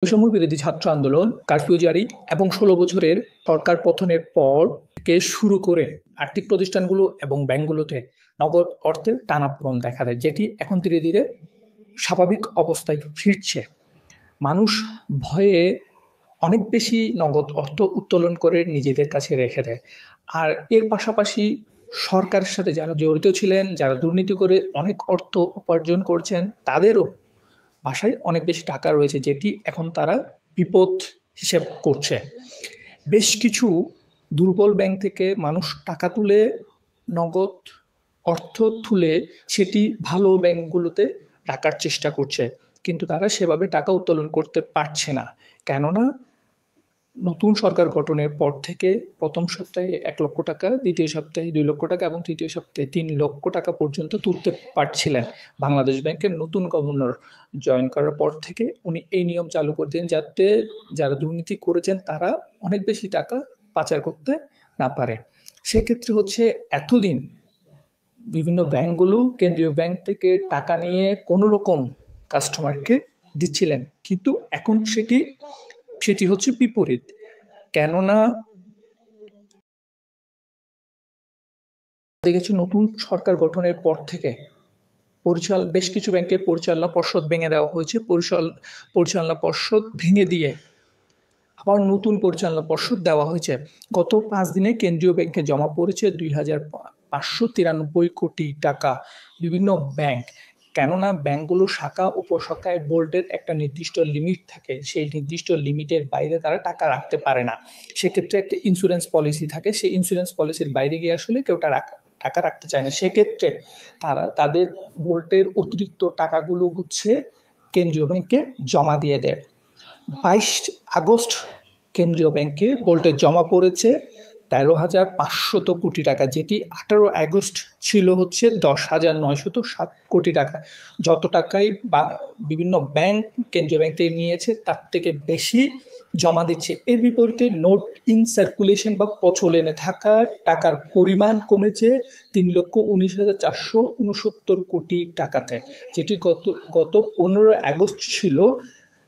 বৈষম্য বিরোধী ছাত্র আন্দোলন, কারফিউ জারি এবং ১৬ বছরের সরকার পতনের পর থেকে শুরু করে আর্থিক প্রতিষ্ঠানগুলো এবং ব্যাংকগুলোতে নগদ অর্থের টানাপোড়েন দেখা দেয়, যেটি এখন ধীরে ধীরে স্বাভাবিক অবস্থায় ফিরছে। মানুষ ভয়ে অনেক বেশি নগদ অর্থ উত্তোলন করে নিজেদের কাছে রেখে দেয়। আর এর পাশাপাশি সরকারের সাথে যারা জড়িত ছিলেন, যারা দুর্নীতি করে অনেক অর্থ উপার্জন করছেন, তাদেরও বাসায় অনেক বেশি টাকা রয়েছে, যেটি এখন তারা বিপদ হিসেব করছে। বেশ কিছু দুর্বল ব্যাংক থেকে মানুষ টাকা তুলে, নগদ অর্থ তুলে সেটি ভালো ব্যাংকগুলোতে রাখার চেষ্টা করছে, কিন্তু তারা সেভাবে টাকা উত্তোলন করতে পারছে না। কেননা নতুন সরকার গঠনের পর থেকে প্রথম সপ্তাহে ১,০০,০০০ টাকা, দ্বিতীয় সপ্তাহে ২,০০,০০০ টাকা এবং তৃতীয় সপ্তাহে ৩,০০,০০০ টাকা পর্যন্ত তুলতে পারছিলেন। বাংলাদেশ ব্যাংকের নতুন গভর্নর জয়েন করার পর থেকে উনি এই নিয়ম চালু করে দেন, যাতে যারা দুর্নীতি করেছেন তারা অনেক বেশি টাকা পাচার করতে না পারে। সেক্ষেত্রে হচ্ছে এতদিন বিভিন্ন ব্যাংকগুলো কেন্দ্রীয় ব্যাংক থেকে টাকা নিয়ে কোনো রকম কাস্টমারকে দিচ্ছিলেন, কিন্তু এখন সেটি সেটি হচ্ছে বিপরীত। কেননা দেখেছি নতুন সরকার গঠনের পর থেকে বেশ কিছু ব্যাংকের পরিচালনা পর্ষদ ভেঙে দেওয়া হয়েছে। পরিচালনা পর্ষদ ভেঙে দিয়ে আবার নতুন পরিচালনা পর্ষদ দেওয়া হয়েছে। গত ৫ দিনে কেন্দ্রীয় ব্যাংকে জমা পড়েছে ২,৫৯৩ কোটি টাকা বিভিন্ন ব্যাংক। কেননা ব্যাংকগুলো শাখা উপশাখায় বোল্ডের একটা নির্দিষ্ট লিমিট থাকে, সেই নির্দিষ্ট লিমিটের বাইরে তারা টাকা রাখতে পারে না। সেক্ষেত্রে একটা ইন্স্যুরেন্স পলিসি থাকে, সেই ইন্স্যুরেন্স পলিসির বাইরে গিয়ে আসলে কেউ টাকা রাখতে চায় না। সেক্ষেত্রে তারা তাদের বোল্টের অতিরিক্ত টাকাগুলো হচ্ছে কেন্দ্রীয় ব্যাংকে জমা দিয়ে দেয়। ২২ আগস্ট কেন্দ্রীয় ব্যাংকে বোল্টে জমা পড়েছে ১৩,৫০০ কোটি টাকা, যেটি ১৮ আগস্ট ছিল হচ্ছে ১০,৯০৭ কোটি টাকা। যত টাকাই বা বিভিন্ন ব্যাংক কেন্দ্রীয় ব্যাংক থেকে নিয়েছে তার থেকে বেশি জমা দিচ্ছে। এর বিপরীতে নোট ইন সার্কুলেশন বা প্রচলনে থাকা টাকার পরিমাণ কমেছে ৩,১৯,৪৬৯ টাকাতে, যেটি গত ১৫ আগস্ট ছিল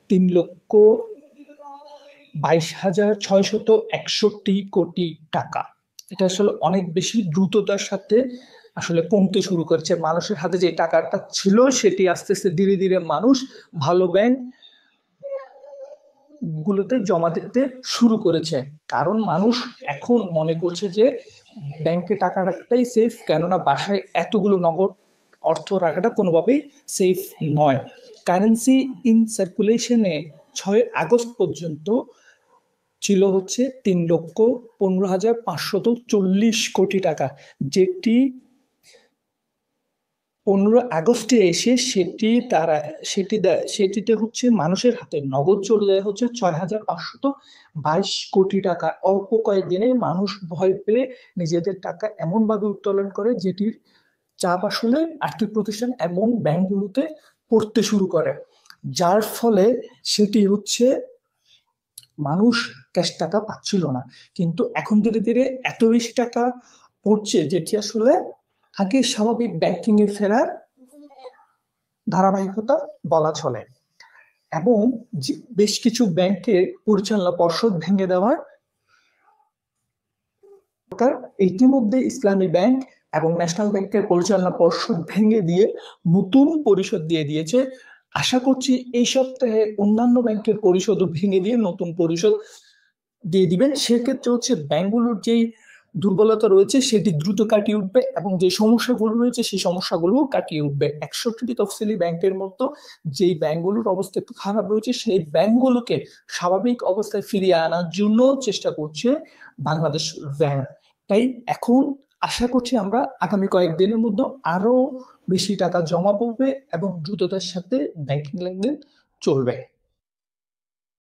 ৩,২২,৬৬১ টাকা। এটা আসলে অনেক বেশি দ্রুততার সাথে আসলে কমতে শুরু করেছে। মানুষের হাতে যে টাকাটা ছিল সেটি আস্তে আস্তে ধীরে ধীরে মানুষ ভালো ব্যাংক গুলোতে জমা দিতে শুরু করেছে। কারণ মানুষ এখন মনে করছে যে ব্যাংকে টাকা রাখাটাই সেফ, কেননা বাসায় এতগুলো নগদ অর্থ রাখাটা কোনোভাবেই সেফ নয়। কারেন্সি ইন সার্কুলেশনে ৬ আগস্ট পর্যন্ত ছিল হচ্ছে ৩,১৫,৫৪০ কোটি টাকা, যেটি ১৫ আগস্টে এসে সেটিতে হচ্ছে মানুষের হাতে নগদ চলে যায় হচ্ছে ৬,৫২২ কোটি টাকা। অল্প কয়েকদিনে মানুষ ভয় পেয়ে নিজেদের টাকা এমনভাবে উত্তোলন করে, যেটির চাপ আসলে আর্থিক প্রতিষ্ঠান এবং ব্যাংকগুলোতে পড়তে শুরু করে, যার ফলে সেটি হচ্ছে মানুষ ক্যাশ টাকা পাচ্ছিল না। কিন্তু এখন ধীরে ধীরে এত বেশি টাকা পড়ছে, যেটি আসলে আগে স্বাভাবিক ব্যাংকিং এ ফেরার ধারাবাহিকতা বলা চলে। এবং বেশ কিছু ব্যাংকের পরিচালনা পর্ষদ ভেঙে দেওয়ার সরকার ইতিমধ্যে ইসলামী ব্যাংক এবং ন্যাশনাল ব্যাংকের পরিচালনা পর্ষদ ভেঙে দিয়ে নতুন পরিষদ দিয়ে দিয়েছে। আশা করছি এই সপ্তাহে অন্যান্য ব্যাংকের পরিষদও ভেঙে দিয়ে নতুন পরিষদ দিয়ে দিবেন। সেক্ষেত্রে হচ্ছে ব্যাংকগুলোর যেই দুর্বলতা রয়েছে সেটি দ্রুত কাটিয়ে উঠবে এবং যে সমস্যাগুলো রয়েছে সেই সমস্যাগুলোও কাটিয়ে উঠবে। ১৬টি তফসিলি ব্যাংকের মতো যেই ব্যাংকগুলোর অবস্থা একটু খারাপ রয়েছে, সেই ব্যাংকগুলোকে স্বাভাবিক অবস্থায় ফিরিয়ে আনার জন্য চেষ্টা করছে বাংলাদেশ ব্যাংক। তাই এখন আশা করছি আমরা আগামী কয়েকদিনের মধ্যে আরো বেশি টাকা জমা পড়বে এবং দ্রুততার সাথে ব্যাংকিং লেনদেন চলবে।